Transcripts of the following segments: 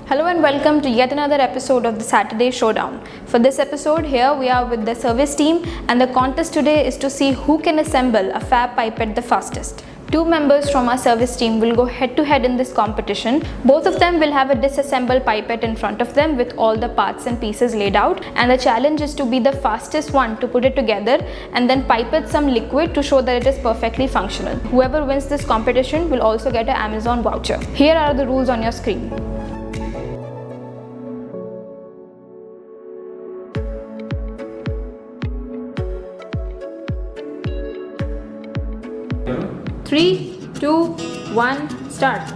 Hello and welcome to yet another episode of the Saturday Showdown. For this episode, here we are with the service team, and the contest today is to see who can assemble a Fab Pipette the fastest. Two members from our service team will go head to head in this competition. Both of them will have a disassembled pipette in front of them with all the parts and pieces laid out, and the challenge is to be the fastest one to put it together and then pipette some liquid to show that it is perfectly functional. Whoever wins this competition will also get an Amazon voucher. Here are the rules on your screen. Three, two, one, start.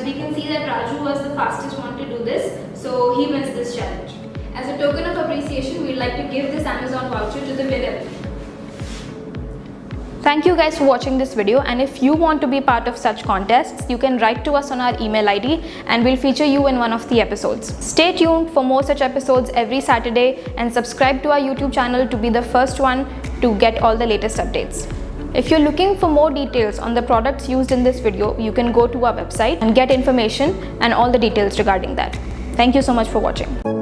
We can see that Raju was the fastest one to do this, so he wins this challenge. As a token of appreciation, we'd like to give this Amazon voucher to the winner. Thank you guys for watching this video, and if you want to be part of such contests, you can write to us on our email ID and we'll feature you in one of the episodes. Stay tuned for more such episodes every Saturday and subscribe to our YouTube channel to be the first one to get all the latest updates. If you're looking for more details on the products used in this video, you can go to our website and get information and all the details regarding that. Thank you so much for watching.